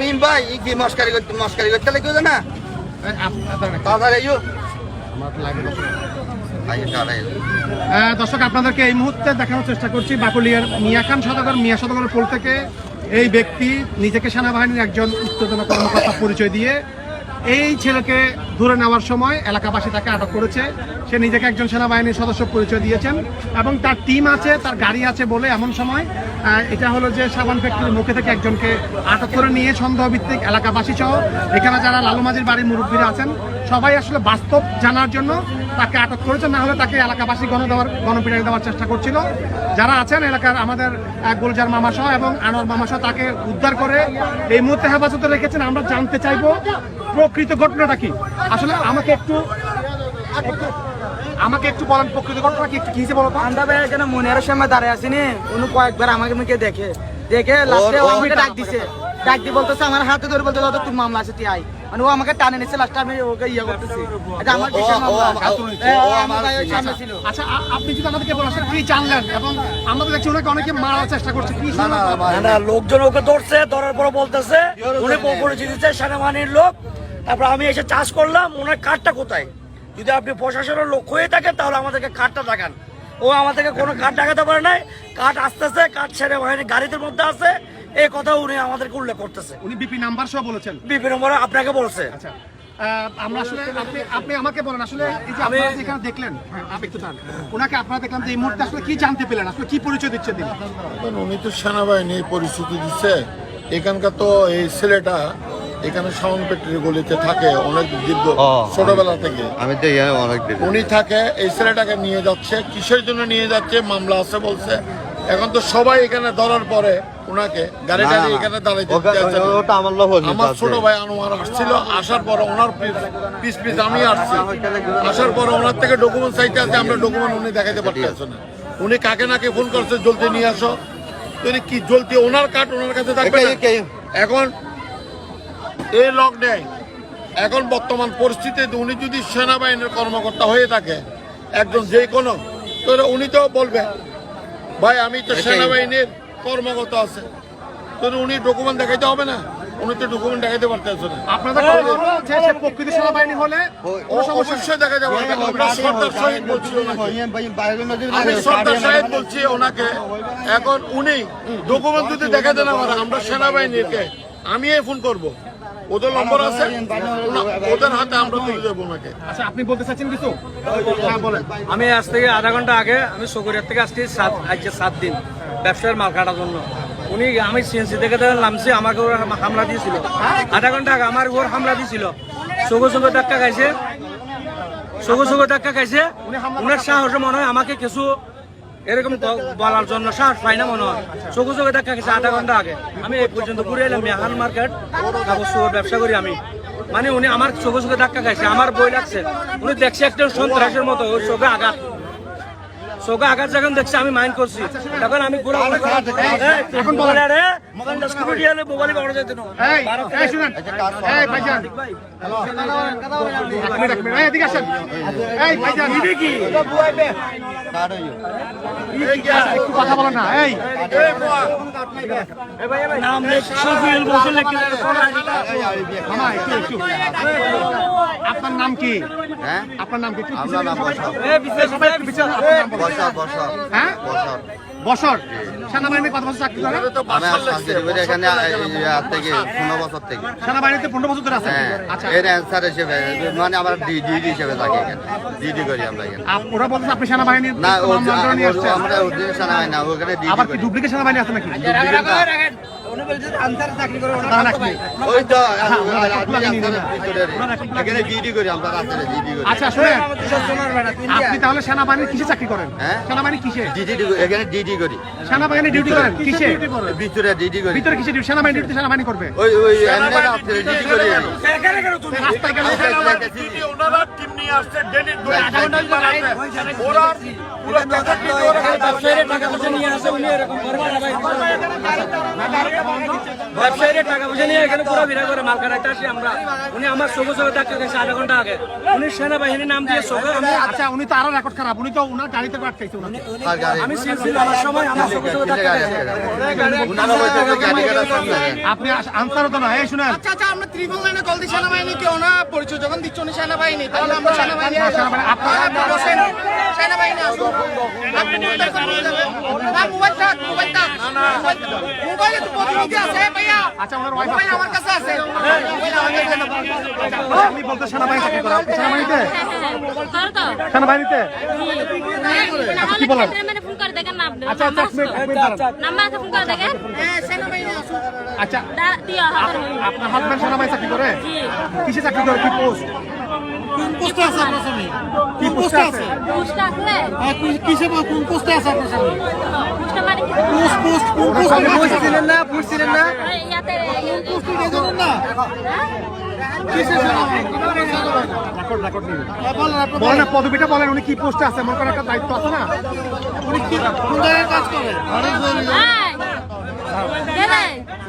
মিম ভাই ই কি মস্কারি করতে লাগে না তাড়াতাড়ি আইও দর্শক আপনাদেরকে এই মুহূর্তে দেখানোর চেষ্টা করছি বাকুলিয়ার মিয়াখান সদাগর মিয়া সদাগরের পোল থেকে এই ব্যক্তি নিজেকে সেনাবাহিনীর একজন উচ্চতন কর্মকর্তা পরিচয় দিয়ে এই ছেলেকে ধরে নেওয়ার সময় এলাকাবাসী তাকে আটক করেছে। সে নিজেকে একজন সেনাবাহিনীর সদস্য পরিচয় দিয়েছেন এবং তার টিম আছে, তার গাড়ি আছে বলে এমন সময় এটা হলো যে সাবান ফ্যাক্টরির মুখে থেকে একজনকে আটক করে নিয়ে সন্দেহভিত্তিক এলাকাবাসী সহ এখানে যারা লালুমাঝির বাড়ির মুরব্বীরা আছেন সবাই আসলে বাস্তব জানার জন্য তাকে আটক করেছে, না হলে তাকে এলাকাবাসী গণপিটানি দেওয়ার চেষ্টা করছিল। যারা আছেন এলাকার আমাদের গুলজার মামা সহ এবং আনোয়ার মামা সহ তাকে উদ্ধার করে এই মুহূর্তে হেফাজতে রেখেছেন। আমরা জানতে চাইবো প্রকৃত ঘটনাটা কি। আসলে আমাকে একটু বলেন প্রকৃত ঘটনা কি হয়েছে বলো তো। আমরা ভাই এখানে মনের সময় দাঁড়িয়ে আসিনি, উনি কয়েকবার আমাকে মুখে দেখে লাস্টে আমাকে ডাক দিয়ে বলতেছে আমার হাতে ধরে বলতে দাদা তোর মামলা আছে তুই আই, মানে ও আমাকে টানে নিচ্ছে। লাস্টে আমি ওকে ইয়ে করতেছি, এটা আমার বিশাল মামলা। আচ্ছা আপনি যদি আমাদেরকে বলেন কি জানলেন এবং আমরা তো দেখছি ওনাকে অনেকে মারার চেষ্টা করছে, কি না লোকজন ওকে ধরছে, ধরার পর বলতেছে উনি পরিচয় দিচ্ছে সেনাবাহিনীর লোক। তারপর আমি এসে চাষ করলাম, ওনার কার্ডটা কোথায়? যদি আপনি প্রশাসনের লোক হয়ে থাকেন তাহলে আমাদেরকে কার্ডটা দেখান। ও আমাদেরকে কোনো কার্ড দেখাতে পারে নাই, কার্ড আসতেছে, কার্ড সেনাবাহিনীর গাড়িদের মধ্যে আছে, এই কথা উনি আমাদেরকে উল্লেখ করতেছে। উনি বিপি নাম্বার সহ বলেছেন, বিপি নম্বর আপনাকে বলছে। আচ্ছা আমরা আসলে আপনি আমাকে বলেন আসলে এই যে আপনি এখানে দেখলেন ওনাকে আপনারা দেখলাম যে এই মুহূর্তে আসলে কি জানতে পেলেন, আসলে কি পরিচয় দিচ্ছে তিনি? উনি তো সেনাবাহিনীর পরিস্থিতি দিচ্ছে। এখানকার তো এই ছেলেটা এখানে সাউন্ড ফ্যাক্টরি গলিতে থাকে অনেক দীর্ঘ ছোটবেলা থেকে, আমি দেখি অনেক উনি থাকে। এই ছেলেটাকে নিয়ে যাচ্ছে, কিসের জন্য নিয়ে যাচ্ছে মামলা আছে বলছে। এখন তো সবাই এখানে ধরার পরে ওনাকে গাড়ি এখানে দাঁড়াইতে আমার ছোট ভাই আনোয়ার আসছিল, আসার পরে ওনার পিস আমি আসছি, আসার পরে ওনার থেকে ডকুমেন্ট চাইতে আছে, আমরা ডকুমেন্ট উনি দেখাতে পারতেছে না। উনি কাকে নাকে ফোন করছে জলদি নিয়ে আসো, কি জলদি ওনার কার্ড ওনার কাছে থাকবে। এখন এই লক নেই। এখন বর্তমান পরিস্থিতিতে উনি যদি সেনাবাহিনীর কর্মকর্তা হয়ে থাকে একজন যে কোনো, তো উনি তো বলবে ভাই আমি তো সেনাবাহিনীর কর্মকর্তা আছে, তো উনি ডকুমেন্ট দেখাইতে হবে না? উনি তো ডকুমেন্ট দেখাইতে পারতেছে না। আপনাদের প্রকৃত সেনাবাহিনী হলে অবশ্যই দেখা যাবে। আমরা সর্দার শহীদ বলছি ওনাকে, আমি সর্দার শহীদ বলছি ওনাকে। এখন উনি ডকুমেন্ট যদি দেখাতে না পারে আমরা সেনাবাহিনীকে আমি ফোন করব, ওদের নম্বর আছে, ওদের হাতে আমরা তুলে দেবো ওনাকে। আচ্ছা আপনি বলতে চাচ্ছেন কিছু? হ্যাঁ বলেন। আমি আজ থেকে আধা ঘন্টা আগে আমি সকুরিয়ার থেকে আসছি 7 দিন ব্যবসার মাল কাটার জন্য। আমি সিএনসি থেকে নামছি, আমাকে ওরা হামলা দিয়েছিল আধা ঘন্টা আগে, আমার ওর হামলা দিয়েছিল। সগো ধাক্কা খাইছে, সগো ধাক্কা খাইছে। ওনার সাহসে মনে হয় আমাকে কিছু এরকম বলার জন্য সাহস পাই না মনে হয়। সগো ধাক্কা খাইছে আধা ঘন্টা আগে। আমি এই পর্যন্ত ঘুরে এলাম মিয়াখান মার্কেট, ব্যবসা করি আমি। মানে উনি আমার সগো ধাক্কা খাইছে, আমার বই লাগছে। উনি দেখছে একটা সন্ত্রাসের মতো ওই চোখে আঘাত যখন দেখছে আমি মাইন্ড করছি, তখন আমি এখন মোবাইল পাওয়া যেত না। কথা বলেন না। এই আপনার নাম কি? আপনার নাম কি? হ্যাঁ বছর সেনাবাহিনীতে কত বছর চাকরি করে? এখানে থেকে 15 বছর থেকে সেনাবাহিনীতে 15 বছর ধরে আছে। আচ্ছা এর অ্যান্সার হিসেবে মানে আমরা ডিডি হিসেবে থাকি এখানে, ডিডি করি আমরা এখানে। ওরা বলছে আপনি সেনাবাহিনীর না, আমরা অরিজিনাল সেনাবাহিনী না, ওখানে ডিডি আবার কি করি। ডুপ্লিকেট সেনাবাহিনী আছে নাকি? ওই তো এখানে ডিডি করি আমরা, রাস্তায় ডিডি করি। আচ্ছা শুনেন, আপনি তাহলে সেনাবাহিনীর কিসে চাকরি করেন? হ্যাঁ সেনাবাহিনী কিসে? ডিডি এখানে ডিডি করি। সেনাবাহিনী ডিউটি করেন কিসে? ভিতরে ডিডি করি। ভিতরে কিসে ডিউটি? সেনাবাহিনী ডিউটি সেনাবাহিনী করবে। ওই এমনি রাস্তায় ডিডি করি। রাস্তায় গেলে ওনারা টিম নিয়ে আসছে ডেলি ওরা পুরো টাকা দিয়ে ওরা নিয়ে আসে উনি এরকম করবে না ভাই। ব্যবসায়ীরা টাকা পয়সা নিয়ে এখানে পুরো ভিড়া করে মাল কাটাতে আসি আমরা। উনি আমার চোখে চোখে ডাক্তার দেখছে আধা ঘন্টা আগে। উনি সেনাবাহিনীর নাম দিয়ে চোখে আচ্ছা উনি তো আরো রেকর্ড খারাপ, উনি তো উনার গাড়িতে আটকাইছে উনাকে। আমি সিএনজি নামার সময় আমার চোখে চোখে ডাক্তার দেখছে। আপনি আনসারও তো না, এই শুনেন আচ্ছা আমরা ত্রিপল লাইনে কল দিই সেনাবাহিনী কেউ না পরিচয় যখন দিচ্ছ উনি সেনাবাহিনী তাহলে আমরা সেনাবাহিনী সেনাবাহিনী আসুন মোবাইলে তো প্রতিনিধি আছে ভাইয়া। আচ্ছা ওনার ওয়াইফ মোবাইল আমার কাছে আছে। আমি বলতে সেনাবাহিনী চাকরি করে, আপনি সেনাবাহিনীতে সেনাবাহিনীতে আচ্ছা কি বলেন? আচ্ছা আচ্ছা এক মিনিট দাঁড়ান। আচ্ছা আপনার হাজবেন্ড সেনাবাহিনী চাকরি করে? কিসে চাকরি করে, কি পোস্ট? কোন পোস্টে আছে আপনার স্বামী? কি পোস্টে আছে? কিসে কোন পোস্টে আছে আপনার স্বামী? পোস্ট কোন পোস্টে? পোস্ট ছিলেন না, পোস্ট ছিলেন না, পোস্ট দিয়েছেন না। কিসে সেনাবাহিনী? রেকর্ড নিন। বলেন না, পদবিটা বলেন, উনি কি পোস্টে আছে? মনে করেন একটা দায়িত্ব আছে না, উনি কি কোন জায়গায় কাজ করে?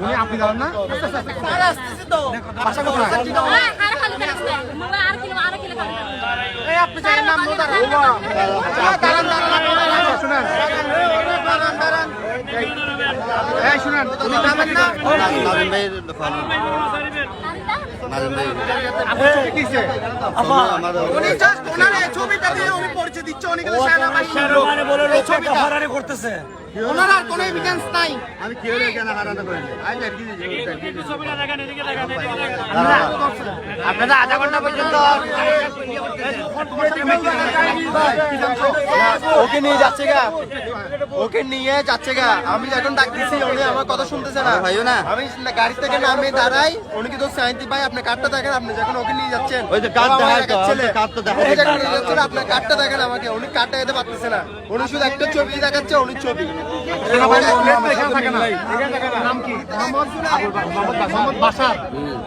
উনি আপনি জানেন না? বাসা কোথায়? শুনেন এই শুনেন, উনি জানেন না আপনার চোখে কিসে? উনি জাস্ট ওনার এই ছবিটা দিয়ে উনি পরিচয় দিচ্ছে উনি কিন্তু সেনাবাহিনী মানে বলে লোক হরানি করতেছে। ওনার আর কোনো এভিডেন্স নাই। আমি কি হলে কেন হারানো করিনি আপনারা আধা ঘন্টা পর্যন্ত ওকে নিয়ে যাচ্ছে গা, ওকে নিয়ে যাচ্ছে গা। আমি এখন ডাকতেছি, উনি আমার কথা শুনতেছে না ভাইও না। আমি গাড়ি থেকে নামে দাঁড়াই, উনি কিন্তু সাইন্তি ভাই আপনার কার্ডটা দেখেন, আপনি যখন ওকে নিয়ে যাচ্ছেন ওই যে কার্ড দেখায় তো, ছেলে কার্ডটা দেখায়। ওকে যখন নিয়ে যাচ্ছেন আপনার কার্ডটা দেখেন আমাকে, উনি কার্ডটা দিতে পারতেছে না, উনি শুধু একটা ছবি দেখাচ্ছে, উনি ছবি সেনাবাহিনীর প্লেট তো এখানে থাকে না। নাম কি? মোহাম্মদ বাশার।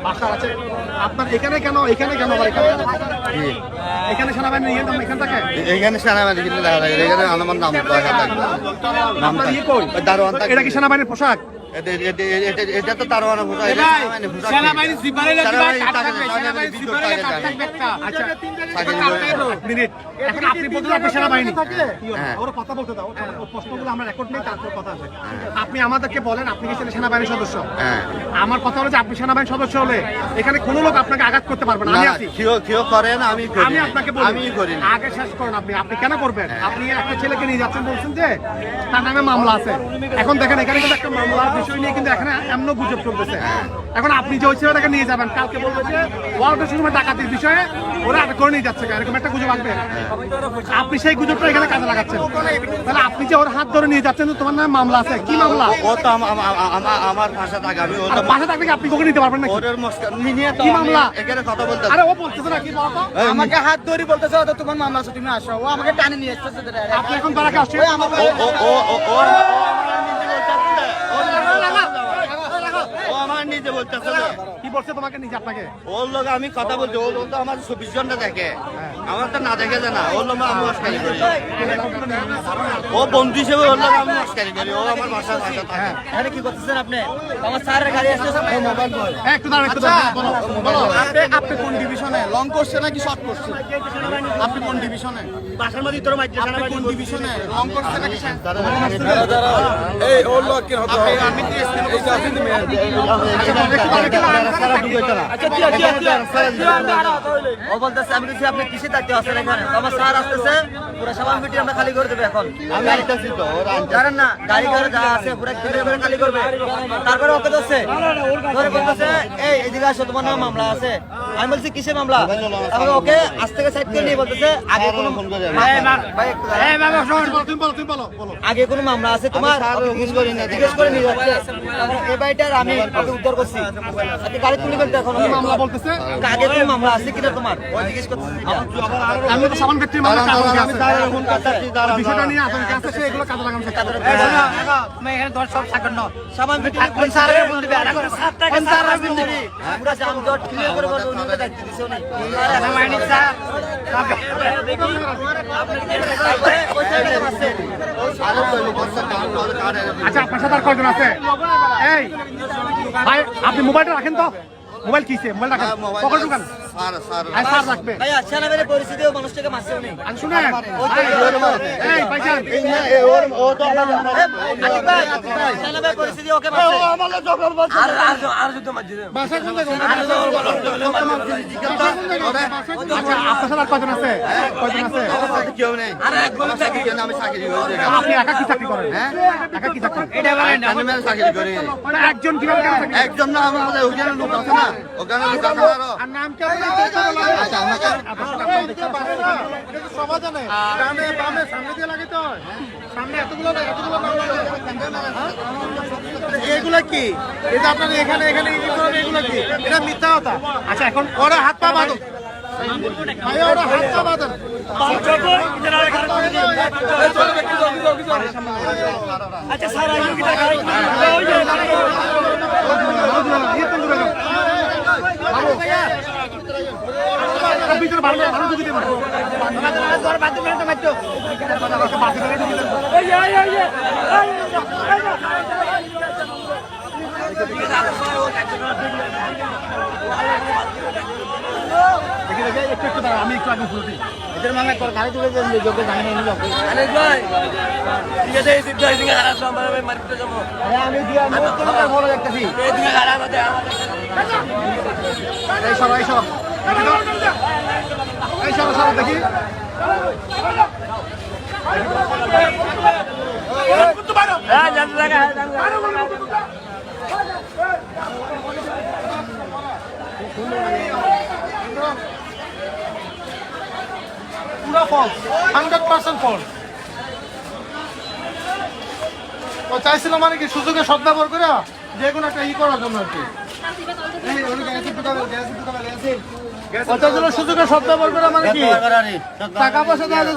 বাশার আছে আপনার এখানে কেন? এখানে কেন আবার এখানে? এখানে সেনাবাহিনী নিয়ে নাম এখানে থাকে? এখানে সেনাবাহিনী কিন্তু দেখা যায়, এখানে আমার নাম দেখা থাকবে। আপনার ইয়ে কই? দারোয়ান থাকে। এটা কি সেনাবাহিনীর পোশাক? এটা তো দারোয়ান পোশাক। সেনাবাহিনী জিপারে আচ্ছা মিনিট, এখন আপনি বলতে আপনি সেনাবাহিনী, ওর কথা বলতে দাও, ওর প্রশ্নগুলো আমরা রেকর্ড নেই, তারপর কথা আছে। আপনি আমাদেরকে বলেন আপনি কি সেনাবাহিনীর সদস্য? আমার কথা হলো যে আপনি সেনাবাহিনীর সদস্য হলে এখানে কোনো লোক আপনাকে আঘাত করতে পারবে না। আমি আছি, কেউ করেন, আমি আমি আপনাকে বলি, আগে শেষ করেন। আপনি কেন করবেন? আপনি একটা ছেলেকে নিয়ে যাচ্ছেন, বলছেন যে তার নামে মামলা আছে। এখন দেখেন এখানে কিন্তু একটা মামলার বিষয় নিয়ে কিন্তু এখানে এমন গুজব চলতেছে। এখন আপনি যে ওই ছেলেটাকে নিয়ে যাবেন, কালকে বলবে যে ওয়ার্ল্ড শোরুমে ডাকাতির বিষয়ে ওরা আটক করে নিয়ে যাচ্ছে, এরকম একটা গুজব আসবে। আপনি সেই গুজবটা এখানে কাজে লাগাচ্ছেন। তাহলে আপনি যে ওর হাত ধরে নিয়ে যাচ্ছেন, তোমার নামে মামলা আছে, কি মামলা? ও তো আমার ভাষা থাকে, আমি আর বাসা থাকলে কি আপনি ওকে নিতে পারবেন না? ওদের নিয়ে তো কি মামলা? এখানে কথা বলতে। আরে ও বলতেছে না কি বলতো, আমাকে হাত ধরে বলতেছে তো তোমার মামলা আছে তুমি আসো, ও আমাকে টানে নিয়ে আসতেছে। আপনি এখন তারা আসছে আমার নিজে বলতেছে কি বলছে তোমাকে নিজে আপনাকে? ওর লোক আমি কথা বলছি, ওর লোক তো আমার 24 ঘন্টা দেখে, আমার তো না দেখে জানা। ওর লোক আমি মস্কারি করি, ও বন্ধু হিসেবে ওর লোক আমি মস্কারি করি, ও আমার বাসার ভাষা থাকে। এখানে কি করতেছেন আপনি? আমার স্যারের গাড়ি আসতেছে, মোবাইল বল। একটু দাঁড়ান, একটু দাঁড়ান, বলো বলো। আপনি কোন ডিভিশনে লং করছে নাকি শর্ট করছে? আপনি কোন ডিভিশনে? বাসার মধ্যে তোর মাইকে আপনি কোন ডিভিশনে লং করছে নাকি এই ওর লোক কি হতো? আমি ডিএসপি ও বলতেছে আমি কিছু আপনি কিসে থাকতে আসেন এখানে? আমার স্যার আসতেছে, পুরো সাবান মিটি আমরা খালি করে দেবো এখন। আমি আইতাছি তো, ওরা জানেন না গাড়ি ঘরে যা আছে পুরো ক্লিয়ার করে খালি করবে। তারপরে ওকে ধরছে, ধরে বলতেছে এই এদিকে আসো, তোমার নামে মামলা আছে। আমি বলছি কিসে মামলা? তারপরে ওকে আজ থেকে সাইড করে নিয়ে বলতেছে আগে কোনো আগে কোনো মামলা আছে তোমার? জিজ্ঞেস করে নিয়ে যাচ্ছে। এই বাড়িটার আমি ওকে উদ্ধার করছি, আপনি গাড়ি তুলে ফেলতে এখন মামলা বলতেছে আগে কোনো মামলা আছে কিনা তোমার? ওই জিজ্ঞেস করতেছে। আমি তো সাবান ফ্যাক্টরি মামলা আমি তার ফোন কাটাচ্ছি, বিষয়টা নিয়ে আপনার কাছে সে এগুলো কাজে লাগানো এখানে 10 সব সাকান্ন সাবান মিটি কোন স্যারের ফোন দিবে? আর কোন স্যার টাকা স্যার আসবে পুরো জাম জট ক্লিয়ার করে বলুন। আমাকে দায়িত্ব দিছে উনি। আচ্ছা আপনার সাথে আর কয়জন আছে? এই ভাই আপনি মোবাইলটা রাখেন তো, মোবাইল কিসে মোবাইল রাখেন, পকেট ঢুকান। আয় স্যার রাখবে। ভাইয়া সেনাবাহিনীর পরিস্থিতিও মানুষটাকে মারছে উনি। আর শুনেন এই ভাইজান সেনাবাহিনীর পরিস্থিতি ওকে মারছে। আর যুদ্ধ মারছে। বাসা কোন জায়গায়? আচ্ছা আপনার সাথে আর কয়জন আছে? কয়জন আছে? কেউ নেই। আমি চাকরি করি। আপনি একা কি চাকরি করেন? হ্যাঁ একা কি চাকরি করেন? আমি চাকরি করি। মানে একজন কিভাবে চাকরি করেন? একজন না, আমাদের ওখানে লোক আছে না, ওখানে লোক আছে আরো। আর নাম কি আপনার? আচ্ছা আমাকে সবাই জানে ডানে বামে সামনে দিয়ে লাগাইতে হয়, সামনে এতগুলো না, এতগুলো নাম লাগে। এগুলা কি? এটা আপনার এখানে এখানে এগুলা কি? এটা মিথ্যা কথা। আচ্ছা এখন ওরা হাত পা বাঁধো ভাই, ওরা হাত পা বাঁধেন। আচ্ছা স্যার আইলো কি টাকা? ভিতরে ভালো ভালো দিতে পারো। আমি একটু আগে ফুল দিই। আনিস ভাই ঠিক আছে, এই সিদ্ধ হয়েছে খারাপ সম্ভব মারতে যাবো। এই দিকে খারাপ হতে এই সব এই সব এই সব সব দেখি। হ্যাঁ জানতে লাগা পুরো ফলস, 100% ফলস। ও চাইছিল মানে কি সুযোগে সদ্ব্যবহার করে যে কোনো একটা করার জন্য আর কি। সুযোগে সদ্ব্যবহার করে মানে কি টাকা পয়সা দেওয়া যায়।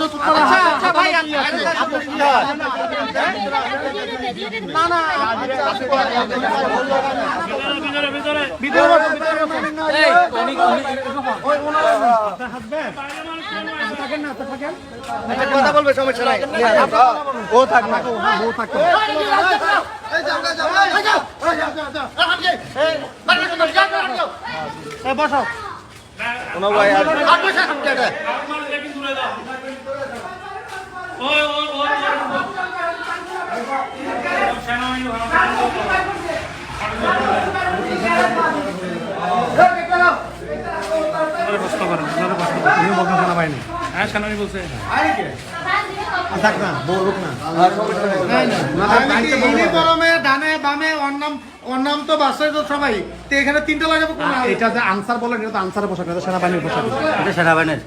না না কথা বলবে, সমস্যা নাই। ও থাক না, ও থাক। বসো ডানে বামে ওর নাম তো বাসায় তো সবাই তো এখানে তিনটা লাগাবো। এটা যে আনসার বলেন, এটা তো আনসারের পোশাক, এটা সেনাবাহিনীর পোশাক। এটা সেনাবাহিনীর।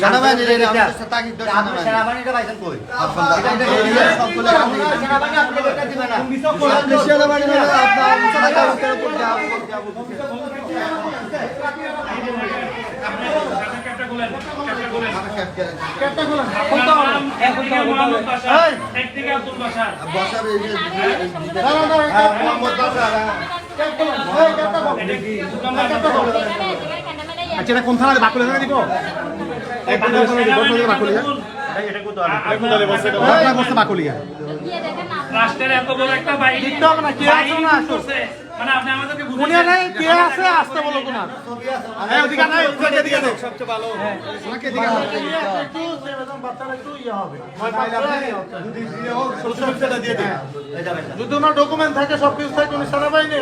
সেনাবাহিনীর এটা আমাদের তাকিদ দাও। সেনাবাহিনীটা পাইছেন কই? সেনাবাহিনী আচ্ছা এটা কোন থানা? বাকুলিয়া থানা দিব? বাকুলিয়া রাষ্ট্রের এত বড় একটা বাহিনী করছে, মানে আপনি আমাদেরকে বুঝিয়ে কে আছে আসতে বলো কোন সবচেয়ে ভালো যদি ওনার ডকুমেন্ট থাকে সবকিছু থাকে উনি সেনাবাহিনী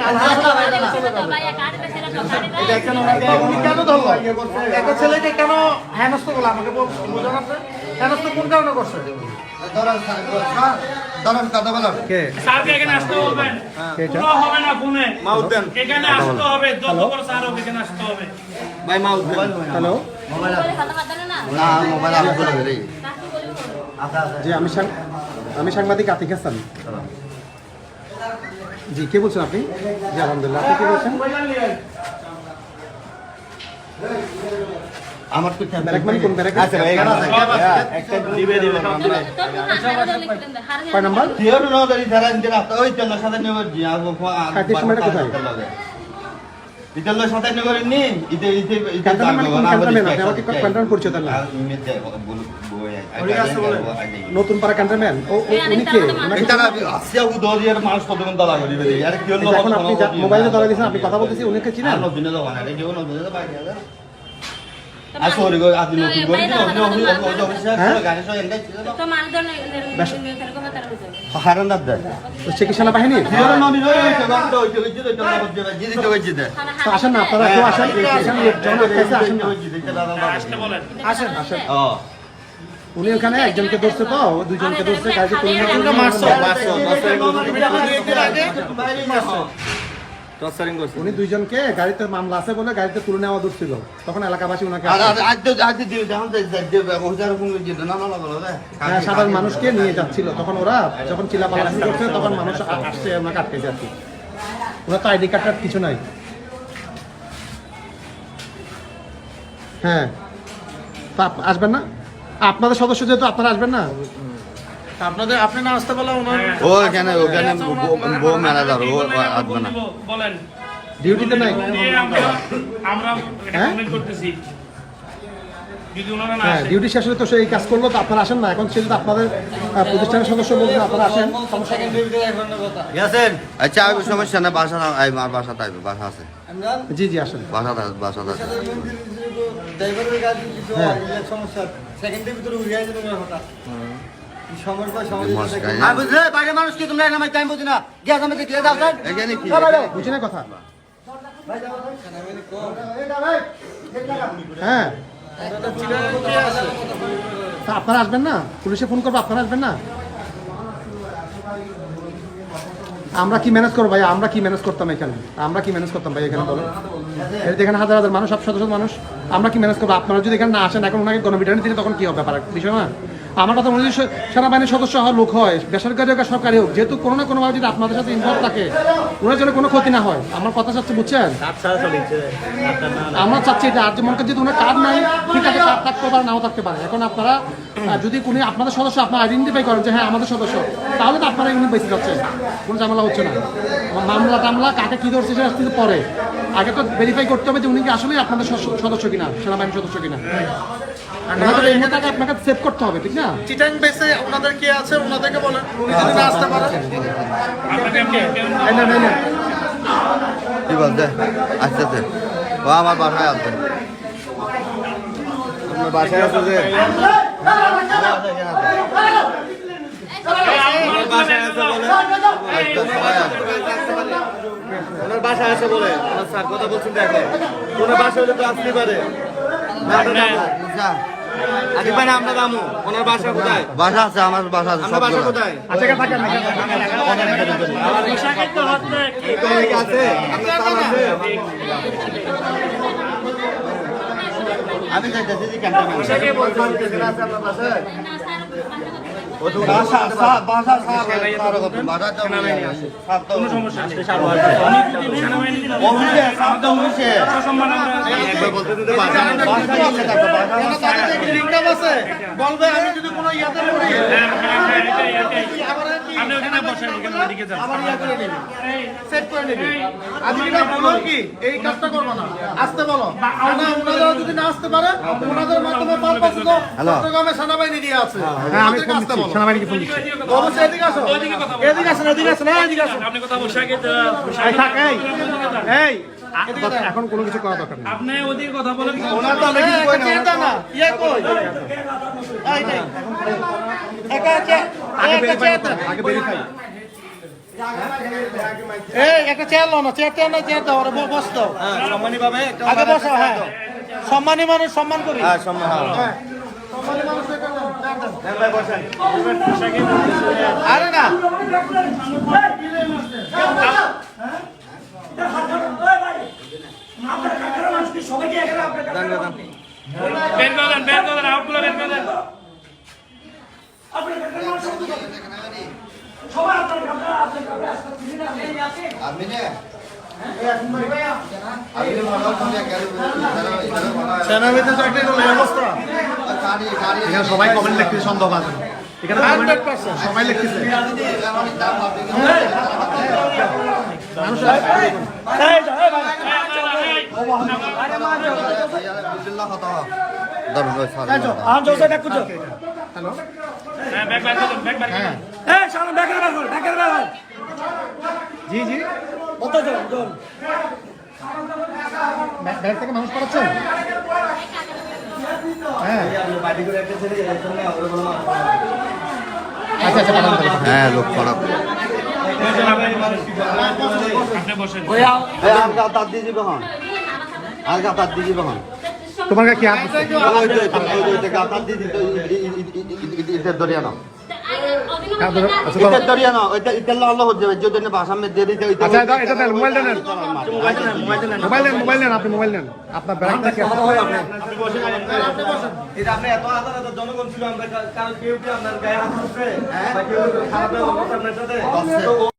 কেন ধরলো? একটা ছেলেকে কেন হেনস্থ করলো? আমাকে বোঝানো আছে হেনস্থ কোন কারণে করছে? স্যারকে এখানে আসতে বলবেন, পুরো হবে না ফোনে, এখানে আসতে হবে, যত বড় স্যার হবে এখানে আসতে হবে। ভাই মাউথ হ্যালো না, মোবাইল আমি বলে দেই। জি আমি সাংবাদিক আতিক হাসান। জি কে বলছেন আপনি? জি আলহামদুলিল্লাহ, আপনি কে বলছেন? আমার তো ব্যারাক মানে কোন ব্যারাক? আচ্ছা ভাই এখানে আছে একটা দিবে কয় নাম্বার? জিও নগরী ধারা ইন্দিরা ওই চলো সাথে নেব জি আবো 35 মিনিট কোথায়? ইতাল্লা সাথে নগরের নি ইতে ইতে ইতে ক্যান্টনম্যান করছে তাহলে নতুন পাড়া ক্যান্টনম্যান উনি কে এটা আসিয়া উদরিয়ার মানুষ কত কোন দালা করি রে আরে কি হলো এখন আপনি মোবাইলে ধরে দিয়েছেন আপনি কথা বলতেছি উনিকে চিনেন আর নতুন দাও না রে কেউ নতুন দাও বাইরে যা আসলে গো আদি নতুন গো গাড়ি সহ এন্ডাই ছিল তো মানদণ্ড এরকম তার হইছে হারান দাদ তো চিকিৎসা বাহিনী জিরো নমি রই হইছে গন্ড হইছে জিরো তো না বলতে জিদি তো হইছে দে তো আসেন না আপনারা কেউ আসেন এখানে লোকজন আছে আসেন না আসতে বলেন আসেন আসেন ও উনি ওখানে একজনকে ধরছে তো দুজনকে ধরছে গাড়িতে তুলে উনি দুইজনকে গাড়িতে মামলা আছে বলে গাড়িতে তুলে নেওয়া ধরছিল তখন এলাকাবাসী ওনাকে সাধারণ মানুষকে নিয়ে যাচ্ছিল তখন ওরা যখন চিল্লাপাল্লা শুরু করছে তখন মানুষ আসছে ওনাকে আটকেছে আর কি ওরা তো আইডি কার্ডটার কিছু নাই হ্যাঁ তা আসবেন না আপনাদের সদস্য যেহেতু আপনারা আসবেন না আপনাদের আপনি না আসতে বলে ওনার ও এখানে বউ ম্যানেজার ও আসবে না বলেন ডিউটিতে নাই আমরা হ্যাঁ? কমেন্ট করতেছি যদি ওনারা না হ্যাঁ আসে ডিউটি শেষ হলে তো সেই কাজ করলো তো আপনারা আসেন না এখন সেটা তো আপনাদের প্রতিষ্ঠানের সদস্য বলবেন আপনারা আসেন সমস্যা নেই। ইয়াসেন আচ্ছা আর সমস্যা না বাসা আর বাসা তাইবে বাসা আছে জি জি আসেন বাসা আছে ড্রাইভারের কাজ কিছু হ্যাঁ। সমস্যা সেকেন্ডের ভিতরে উড়িয়ে যাবে হঠাৎ বুঝলে বাইরে মানুষ কি তোমরা নামাই টাইম বুঝি না গ্যাস আমি দেখলে দাও স্যার এখানে কি বুঝি না কথা হ্যাঁ তা আপনারা আসবেন না পুলিশে ফোন করবো আপনারা আসবেন না আমরা কি ম্যানেজ করবো ভাই আমরা কি ম্যানেজ করতাম এখানে আমরা কি ম্যানেজ করতাম ভাই এখানে বলো এখানে হাজার হাজার মানুষ শত শত মানুষ আমরা কি ম্যানেজ করবো আপনারা যদি এখানে না আসেন এখন ওনাকে গণবিধানে দিলে তখন কি হবে ব্যাপার বিষয় না আমার কথা মনে হয় সেনাবাহিনীর সদস্য হওয়ার লোক হয় বেসরকারি হোক সরকারি হোক যেহেতু কোনো না কোনোভাবে যদি আপনাদের সাথে ইনভলভ থাকে ওনার জন্য কোনো ক্ষতি না হয় আমার কথা চাচ্ছে বুঝছেন আমরা চাচ্ছি এটা আর যে মনে করেন যদি ওনার কার্ড নাই ঠিক আছে কার্ড থাকতে পারে নাও থাকতে পারে এখন আপনারা যদি কোনো আপনাদের সদস্য আপনারা আইডেন্টিফাই করেন যে হ্যাঁ আমাদের সদস্য তাহলে তো আপনারা ইউনিট বেঁচে যাচ্ছেন কোনো ঝামেলা হচ্ছে না মামলা টামলা কাকে কী ধরছে সেটা কিন্তু পরে আগে তো ভেরিফাই করতে হবে যে উনি কি আসলেই আপনাদের সদস্য কিনা সেনাবাহিনীর সদস্য কিনা এই মুহূর্তে আপনাকে সেভ করতে হবে ঠিক না চিটাং বেসে আপনাদের কে আছে ওনাদেরকে বলেন উনি যদি না আসতে পারে কি বলতে আসতে ও আমার বাসায় আসবে আপনার বাসায় আছে যে ওনার বাসা আছে বলে ওনার স্যার কথা বলছেন দেখো ওনার বাসা হলে তো আসতে পারে আগে পারে আমরা দামু ওনার বাসা কোথায় বাসা আছে আমার বাসা আছে আপনার বাসা কোথায় আচ্ছা থাকেন আছে আপনার স্যার আছে আমি যাইতেছি যে ক্যান্টনমেন্ট কোনো সমস্যা নেই সম্মান বলবে আমি যদি কোনো ইয়াতে পড়ি আপনি ওখানে বসেন ওখানে দিকে যান সেট করে নেবে আমি কি বলো কি এই কাজটা করব না আসতে বলো না ওনারা যদি না আসতে পারে ওনাদের মাধ্যমে পারপাস তো চট্টগ্রামে সেনাবাহিনী দিয়ে আছে হ্যাঁ আমি ফোন দিচ্ছি সেনাবাহিনীকে ফোন দিচ্ছি অবশ্যই এদিকে আসো এদিকে আসো এদিকে আসো এদিকে আসো আপনি কথা বসে আগে এই এখন কোনো কিছু করা দরকার নেই আপনি ওদিকে কথা বলেন ওনার তো অনেক কই না চিন্তা না ইয়া কই এই নাই একা আগে ভেরিফাই এই একটা চেয়ার লো না চেয়ার না চেয়ার দাও বস দাও সম্মানী ভাবে আগে বসো হ্যাঁ সম্মানী মানুষ সম্মান করি হ্যাঁ সম্মান হ্যাঁ সম্মানী মানুষ ভাই বসেন আরে না বের করে দেন আউটগুলো বের করে দেন সেনাবাহিনীতে চাকরি করলে অবস্থা এখানে সবাই কমেন্ট লিখতেছে সন্দেহ আছে এখানে 100% সবাই লিখতেছে মানুষ জোসে ব্যাগ কুচো হ্যালো হ্যাঁ ব্যাগ বার করুন, ব্যাগ বার করুন। এই সামনে ব্যাগের ব্যাগ হল ব্যাগের ব্যাগ হল জি জি কত জন জন ব্যাগ থেকে মানুষ করাচ্ছেন হ্যাঁ আচ্ছা আচ্ছা পাঠান তাহলে। হ্যাঁ লোক খারাপ আপনি বসেন। আর গাতার দিয়ে যাবে হন আর গাতার দিয়ে যাবে হন তোমার কাছে কি আর গাতার দিয়ে দিতে ইটের দরিয়া নাও আচ্ছা ইটের দরিয়া নাও ওইটা ইটের আল্লাহ হচ্ছে যে জন্য বাসা মে দিয়ে দিতে আচ্ছা এটা দেন মোবাইলটা নেন মোবাইল নেন আপনি মোবাইল নেন আপনার ব্যাগ থেকে এটা আপনি এত হাজার হাজার জনগণ ছিল আমরা কারণ কেউ কি আপনার গায়ে হাত উঠবে হ্যাঁ কেউ খারাপ ব্যবহার করছে আপনার সাথে